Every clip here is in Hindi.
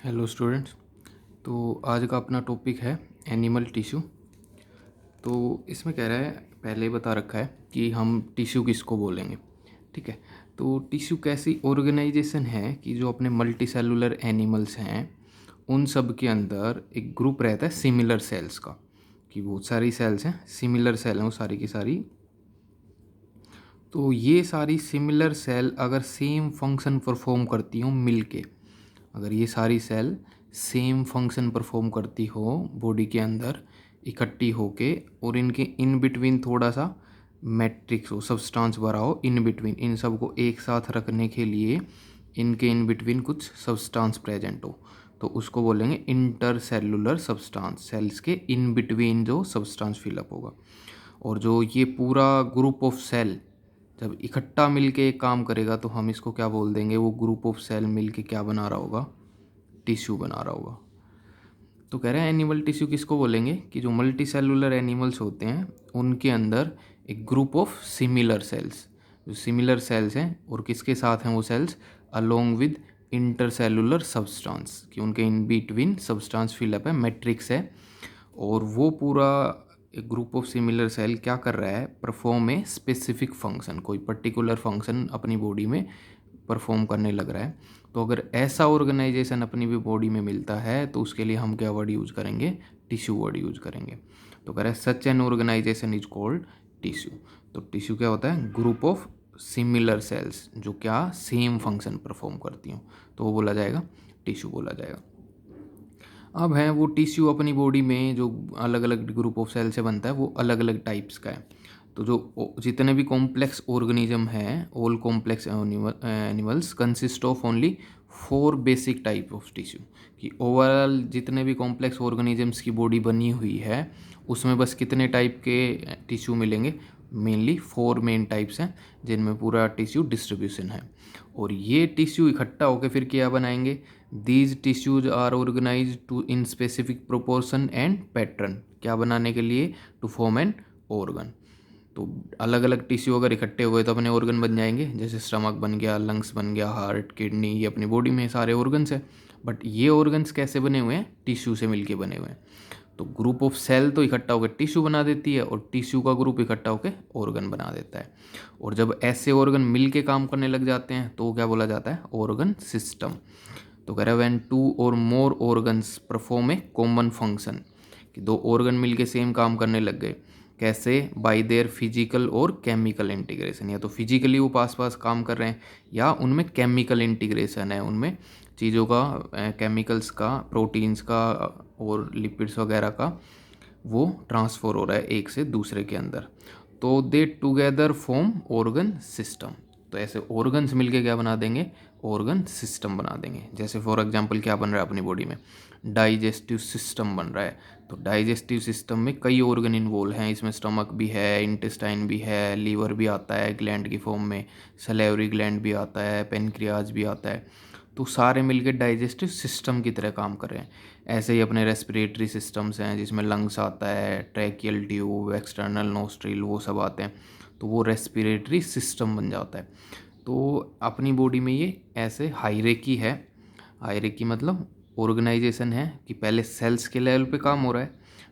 Hello students. तो आज का अपना टॉपिक है एनिमल टिश्यू। तो इसमें कह रहा है, पहले ही बता रखा है कि हम टिश्यू किसको बोलेंगे। ठीक है। तो टिश्यू कैसी ऑर्गेनाइजेशन है कि जो अपने मल्टी सेलुलर एनिमल्स हैं उन सब के अंदर एक ग्रुप रहता है सिमिलर सेल्स का, कि बहुत सारी सेल्स हैं, सिमिलर सेल हैं वो सारी की सारी। तो ये सारी सिमिलर सेल अगर सेम फंक्शन परफॉर्म करती हों मिलके, अगर ये सारी सेल सेम फंक्शन परफॉर्म करती हो बॉडी के अंदर इकट्ठी होके, और इनके इन बिटवीन थोड़ा सा मैट्रिक्स हो, सब्सटेंस भरा हो इन बिटवीन, इन सब को एक साथ रखने के लिए इनके इन बिटवीन कुछ सब्सटेंस प्रेजेंट हो, तो उसको बोलेंगे इंटरसेलुलर सब्सटेंस। सेल्स के इन बिटवीन जो सब्सटेंस फिलअप होगा, और जो ये पूरा ग्रुप ऑफ सेल जब इकट्ठा मिलके एक काम करेगा तो हम इसको क्या बोल देंगे, वो ग्रुप ऑफ सेल मिलके क्या बना रहा होगा, टिश्यू बना रहा होगा। तो कह रहे हैं एनिमल टिश्यू किसको बोलेंगे कि जो मल्टी सेलुलर एनिमल्स होते हैं उनके अंदर एक ग्रुप ऑफ सिमिलर सेल्स, जो सिमिलर सेल्स हैं और किसके साथ हैं वो cells, along with intercellular substance, कि उनके इन बिटवीन सब्सटेंस फिलअप है, मैट्रिक्स है, और वो पूरा एक ग्रुप ऑफ सिमिलर सेल क्या कर रहा है, परफॉर्म ए स्पेसिफिक फंक्शन, कोई पर्टिकुलर फंक्शन अपनी बॉडी में परफॉर्म करने लग रहा है। तो अगर ऐसा ऑर्गेनाइजेशन अपनी भी बॉडी में मिलता है तो उसके लिए हम क्या वर्ड यूज करेंगे, टिश्यू वर्ड यूज करेंगे। तो कह रहे हैं such an organisation is called tissue. तो टिश्यू क्या होता है, ग्रुप ऑफ सिमिलर सेल्स जो क्या सेम फंक्शन परफॉर्म करती हूँ, तो वो बोला जाएगा टिश्यू बोला जाएगा। अब है वो टिश्यू अपनी बॉडी में जो अलग अलग ग्रुप ऑफ सेल से बनता है वो अलग अलग टाइप्स का है। तो जो जितने भी कॉम्प्लेक्स ऑर्गेनिज्म हैं, all complex animals consist of only 4 basic type of tissue, कि ओवरऑल जितने भी कॉम्प्लेक्स ऑर्गेनिजम्स की बॉडी बनी हुई है उसमें बस कितने टाइप के टिश्यू मिलेंगे, मेनली 4 मेन टाइप्स हैं जिनमें पूरा टिश्यू डिस्ट्रीब्यूशन है। और ये टिश्यू इकट्ठा होकर फिर क्या बनाएंगे, these tissues are organise to in specific proportion and pattern, क्या बनाने के लिए, टू फॉर्म एन ऑर्गन। तो अलग अलग टिश्यू अगर इकट्ठे हुए तो अपने ऑर्गन बन जाएंगे, जैसे स्टमक बन गया, लंग्स बन गया, हार्ट, किडनी, ये अपनी बॉडी में सारे ऑर्गन्स हैं। बट ये ऑर्गन्स कैसे बने हुए हैं, टिश्यू से मिलके बने हुए हैं। तो ग्रुप ऑफ सेल तो इकट्ठा होकर टिश्यू बना देती है और टिश्यू का ग्रुप इकट्ठा होकर ऑर्गन बना देता है। और जब ऐसे ऑर्गन मिलके काम करने लग जाते हैं तो क्या बोला जाता है, ऑर्गन सिस्टम। तो कह रहा है व्हेन 2 और more organs perform a common function, कि 2 ऑर्गन मिलके सेम काम करने लग गए, कैसे, बाय देयर फिजिकल और केमिकल इंटीग्रेशन, या तो फिजिकली वो पास पास काम कर रहे हैं या उनमें केमिकल इंटीग्रेशन है, उनमें चीज़ों का, केमिकल्स का, प्रोटीन्स का और लिपिड्स वगैरह का वो ट्रांसफ़र हो रहा है एक से दूसरे के अंदर, तो दे टुगेदर फॉर्म ऑर्गन सिस्टम। तो ऐसे ऑर्गन्स मिलके क्या बना देंगे, ऑर्गन सिस्टम बना देंगे। जैसे फॉर एग्जांपल क्या बन रहा है अपनी बॉडी में, डाइजेस्टिव सिस्टम बन रहा है। तो डाइजेस्टिव सिस्टम में कई ऑर्गन इन्वॉल्व हैं, इसमें स्टमक भी है, इंटेस्टाइन भी है, लीवर भी आता है ग्लैंड की फॉर्म में, सलेवरी ग्लैंड भी आता है, पेनक्रियाज भी आता है। तो सारे मिलके डाइजेस्टिव सिस्टम की तरह काम कर रहे हैं। ऐसे ही अपने रेस्पिरेटरी सिस्टम्स हैं जिसमें लंग्स आता है, ट्रैकियल ट्यूब, एक्सटर्नल नोस्ट्रिल, वो सब आते हैं, तो वो रेस्पिरेटरी सिस्टम बन जाता है। तो अपनी बॉडी में ये ऐसे हायरार्की है, हायरार्की मतलब ऑर्गेनाइजेशन है, कि पहले सेल्स के लेवल पे काम हो रहा है,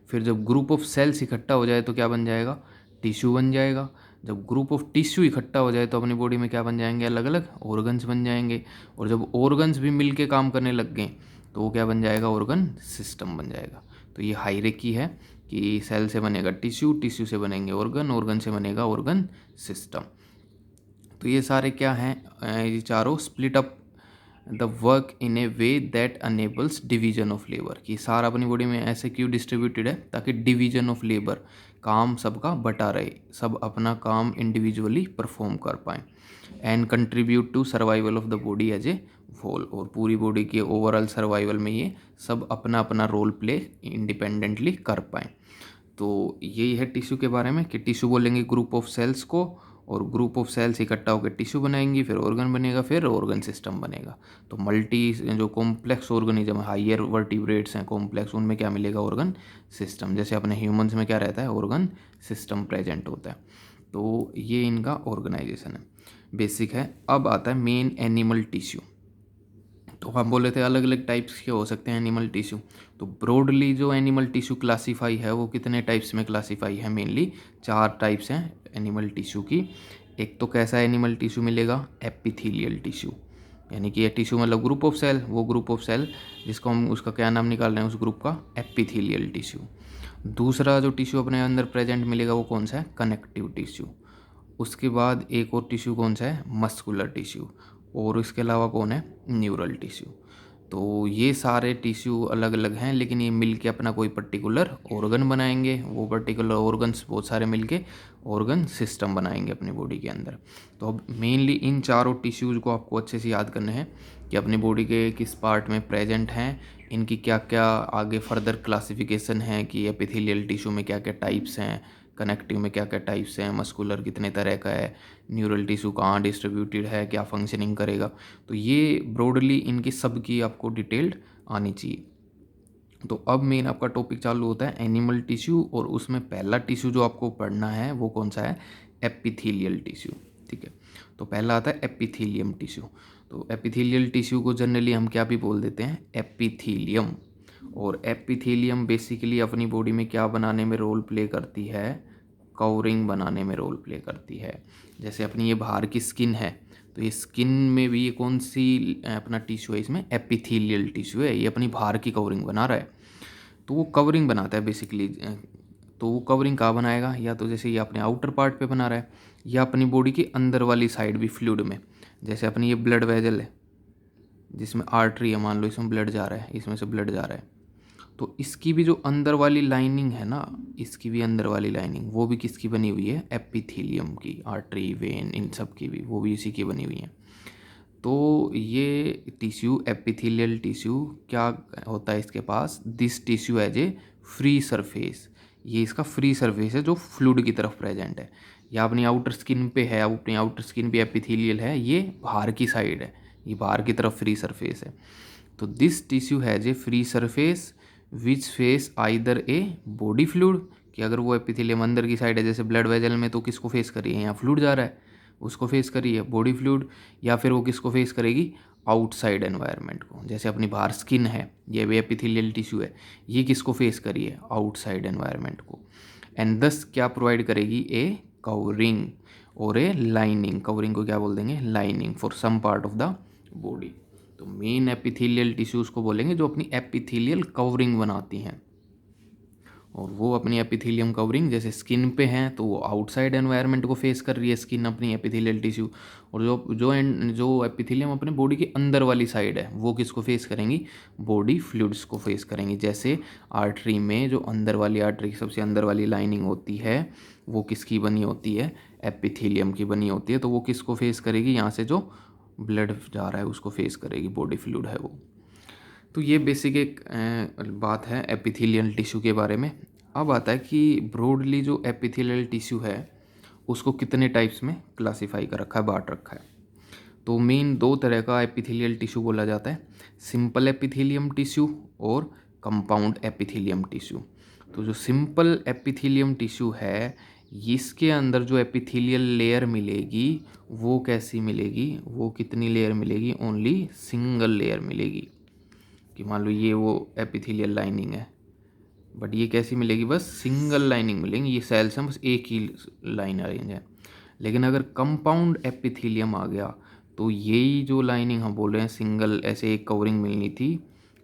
फिर जब ग्रुप ऑफ सेल्स इकट्ठा हो जाए तो क्या बन जाएगा, टिश्यू बन जाएगा। जब ग्रुप ऑफ टिश्यू इकट्ठा हो जाए तो अपनी बॉडी में क्या बन जाएंगे, अलग अलग ऑर्गन्स बन जाएंगे। और जब ऑर्गन्स भी मिल के काम करने लग गए तो वो क्या बन जाएगा, ऑर्गन सिस्टम बन जाएगा। तो ये हायरार्की है कि सेल से बनेगा टिश्यू, टिश्यू से बनेंगे ऑर्गन, ऑर्गन से बनेगा ऑर्गन सिस्टम। तो ये सारे क्या हैं, ये चारों split up the work in A way that enables division of labour, कि सारा अपनी बॉडी में ऐसे क्यों डिस्ट्रीब्यूटेड है, ताकि डिवीजन ऑफ लेबर, काम सबका बटा रहे, सब अपना काम इंडिविजुअली परफॉर्म कर पाएँ, and contribute to survival of the body as a whole, और पूरी बॉडी के ओवरऑल सर्वाइवल में ये सब अपना अपना रोल प्ले इंडिपेंडेंटली कर पाएँ। तो यही है टिश्यू के बारे में, कि टिश्यू बोलेंगे ग्रुप ऑफ सेल्स को, और ग्रुप ऑफ सेल्स इकट्ठा होकर टिश्यू बनाएंगी, फिर ऑर्गन बनेगा, फिर ऑर्गन सिस्टम बनेगा। तो मल्टी जो कॉम्प्लेक्स ऑर्गेनिज्म, हायर वर्टिब्रेट्स हैं कॉम्प्लेक्स, उनमें क्या मिलेगा, ऑर्गन सिस्टम। जैसे अपने ह्यूमंस में क्या रहता है, ऑर्गन सिस्टम प्रेजेंट होता है। तो ये इनका ऑर्गेनाइजेशन है, बेसिक है। अब आता है मेन एनिमल टिश्यू। तो हम बोले थे अलग अलग टाइप्स के हो सकते हैं एनिमल टिश्यू। तो ब्रॉडली जो एनिमल टिश्यू क्लासीफाई है वो कितने टाइप्स में क्लासीफाई है, मेनली 4 टाइप्स हैं एनिमल टिश्यू की। एक तो कैसा एनिमल टिश्यू मिलेगा, एपिथेलियल टिश्यू, यानी कि ये टिश्यू मतलब ग्रुप ऑफ सेल, वो ग्रुप ऑफ सेल जिसको हम उसका क्या नाम निकाल रहे हैं उस ग्रुप का, एपिथेलियल टिश्यू। दूसरा जो टिश्यू अपने अंदर प्रेजेंट मिलेगा वो कौन सा है, कनेक्टिव टिश्यू। उसके बाद एक और टिश्यू कौन सा है, मस्कुलर टिश्यू। और इसके अलावा कौन है, न्यूरल टिश्यू। तो ये सारे टिश्यू अलग अलग हैं, लेकिन ये मिल के अपना कोई पर्टिकुलर ऑर्गन बनाएंगे। वो पर्टिकुलर ऑर्गन्स बहुत सारे मिल के ऑर्गन सिस्टम बनाएंगे अपनी बॉडी के अंदर। तो अब मेनली इन चारों टिश्यूज़ को आपको अच्छे से याद करना है कि अपनी बॉडी के किस पार्ट में प्रेजेंट हैं, इनकी क्या क्या आगे फर्दर क्लासिफिकेशन है कि एपिथेलियल टिश्यू में क्या क्या टाइप्स हैं, कनेक्टिव में क्या क्या टाइप्स हैं, मस्कुलर कितने तरह का है, न्यूरल टिश्यू कहाँ डिस्ट्रीब्यूटेड है, क्या फंक्शनिंग करेगा। तो ये ब्रॉडली इनकी सब की आपको डिटेल्ड आनी चाहिए। तो अब मेन आपका टॉपिक चालू होता है एनिमल टिश्यू, और उसमें पहला टिश्यू जो आपको पढ़ना है वो कौन सा है, एपिथेलियल टिश्यू। ठीक है, तो पहला आता है एपिथेलियम टिश्यू। तो एपिथेलियल टिश्यू को जनरली हम क्या भी बोल देते हैं, एपिथेलियम। और एपिथेलियम बेसिकली अपनी बॉडी में क्या बनाने में रोल प्ले करती है, कवरिंग बनाने में रोल प्ले करती है। जैसे अपनी ये बाहर की स्किन है, तो ये स्किन में भी ये कौन सी अपना टिश्यू है, इसमें एपिथेलियल टिश्यू है, ये अपनी बाहर की कवरिंग बना रहा है। तो वो कवरिंग बनाता है बेसिकली। तो वो कवरिंग कहाँ बनाएगा, या तो जैसे ये अपने आउटर पार्ट पे बना रहा है, या अपनी बॉडी की अंदर वाली साइड भी फ्लूइड में। जैसे अपनी ये ब्लड वेजल है जिसमें आर्टरी है, मान लो इसमें ब्लड जा रहा है, इसमें से ब्लड जा रहा है, तो इसकी भी जो अंदर वाली लाइनिंग है ना, इसकी भी अंदर वाली लाइनिंग वो भी किसकी बनी हुई है, एपिथेलियम की। आर्टरी, वेन, इन सब की भी वो भी इसी की बनी हुई है। तो ये टिश्यू एपिथेलियल टिश्यू क्या होता है इसके पास, this tissue as a free surface. ये इसका फ्री सरफेस है जो फ्लूइड की तरफ प्रेजेंट है। या अपनी आउटर स्किन पे है, अब अपनी आउटर स्किन भी एपिथेलियल है, ये बाहर की साइड है, ये बाहर की तरफ फ्री सरफेस है। तो this tissue has a free surface which face either a body fluid, कि अगर वो एपिथेलियम अंदर की साइड है, जैसे ब्लड वेजल में, तो किसको फेस कर रही है, यहाँ फ्लूइड जा रहा है, उसको फेस कर रही है बॉडी फ्लूइड। या फिर वो किसको फेस करेगी, आउटसाइड एनवायरनमेंट को। जैसे अपनी बाहर स्किन है, ये भी एपिथेलियल टिश्यू है, ये किसको फेस करी है, आउटसाइड एनवायरनमेंट को। एंड दस क्या प्रोवाइड करेगी, ए कवरिंग और ए लाइनिंग। कवरिंग को क्या बोल देंगे, lining, for some part of the body. तो मेन एपिथेलियल टिश्यूज़ को बोलेंगे जो अपनी एपिथेलियल कवरिंग बनाती हैं। और वो अपनी एपिथेलियम कवरिंग जैसे स्किन पे हैं तो वो आउटसाइड एनवायरनमेंट को फेस कर रही है स्किन, अपनी एपिथेलियल टिश्यू। और जो एपिथेलियम अपने बॉडी के अंदर वाली साइड है वो किसको फेस करेंगी, बॉडी फ्लूइड्स को फेस करेंगी। जैसे आर्टरी में जो अंदर वाली आर्टरी की सबसे अंदर वाली लाइनिंग होती है वो किसकी बनी होती है, एपिथेलियम की बनी होती है। तो वो किसको फेस करेगी, यहाँ से जो ब्लड जा रहा है उसको फेस करेगी, बॉडी फ्लूइड है वो। तो ये बेसिक एक बात है एपिथेलियल टिश्यू के बारे में। अब आता है कि ब्रॉडली जो एपिथेलियल टिश्यू है उसको कितने टाइप्स में क्लासीफाई कर रखा है, बांट रखा है। तो मेन 2 तरह का एपिथेलियल टिश्यू बोला जाता है, सिंपल एपिथेलियम टिश्यू और कंपाउंड एपिथेलियम टिश्यू। तो जो सिंपल एपिथेलियम टिश्यू है, इसके अंदर जो एपिथेलियल लेयर मिलेगी वो कैसी मिलेगी, वो कितनी लेयर मिलेगी, ओनली सिंगल लेयर मिलेगी। कि मान लो ये वो एपिथेलियल लाइनिंग है, बट ये कैसी मिलेगी, बस सिंगल लाइनिंग मिलेंगी, ये सेल्स हैं बस एक ही लाइन अरेंज है। लेकिन अगर कंपाउंड एपिथेलियम आ गया तो यही जो लाइनिंग हम बोल रहे हैं सिंगल ऐसे एक कवरिंग मिलनी थी,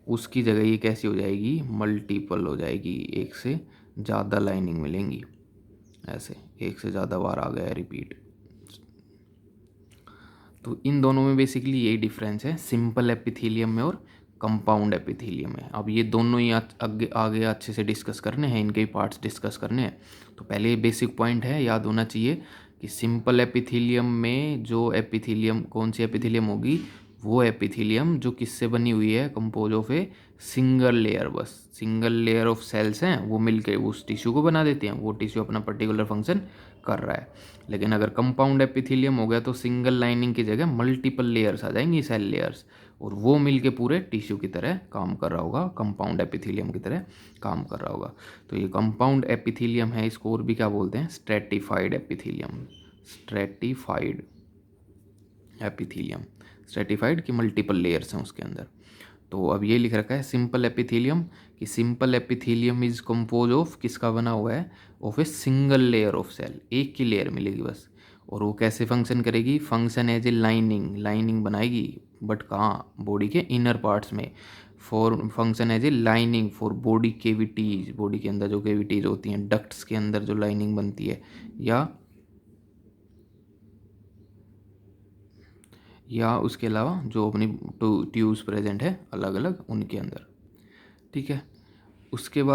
उसकी जगह ये कैसी हो जाएगी, मल्टीपल हो जाएगी, एक से ज़्यादा लाइनिंग मिलेंगी। ऐसे एक से ज़्यादा बार आ गया रिपीट। तो इन दोनों में बेसिकली यही डिफरेंस है, सिंपल एपिथेलियम में और कंपाउंड एपिथेलियम है। अब ये दोनों ही आगे आगे अच्छे से डिस्कस करने हैं, इनके ही पार्ट्स डिस्कस करने हैं। तो पहले बेसिक पॉइंट है, याद होना चाहिए कि सिंपल एपिथेलियम में जो एपिथेलियम, कौन सी एपिथेलियम होगी, वो एपिथेलियम जो किससे बनी हुई है, compose of a single layer, बस सिंगल लेयर ऑफ सेल्स हैं वो मिलकर उस टिश्यू को बना देते हैं, वो टिश्यू अपना पर्टिकुलर फंक्शन कर रहा है। लेकिन अगर कंपाउंड एपिथेलियम हो गया तो सिंगल लाइनिंग की जगह मल्टीपल लेयर्स आ जाएंगी, सेल लेयर्स, और वो मिलके पूरे टिश्यू की तरह काम कर रहा होगा, कंपाउंड एपिथेलियम की तरह काम कर रहा होगा। तो ये कंपाउंड एपिथेलियम है, इसको और भी क्या बोलते हैं, stratified epithelium, stratified epithelium. Stratified कि मल्टीपल लेयर्स हैं उसके अंदर। तो अब ये लिख रखा है सिंपल एपिथेलियम कि simple epithelium is composed of, किसका बना हुआ है, of a single layer of cell, एक की लेयर मिलेगी बस। और वो कैसे फंक्शन करेगी, function as a lining, lining बनाएगी, बट कहाँ, बॉडी के इनर पार्ट्स में। For function as a lining for body cavities, body के अंदर जो केविटीज होती हैं, डक्ट्स के अंदर जो लाइनिंग बनती है, या उसके अलावा जो अपनी ट्यूब्स प्रेजेंट है अलग अलग उनके अंदर। ठीक है, उसके बाद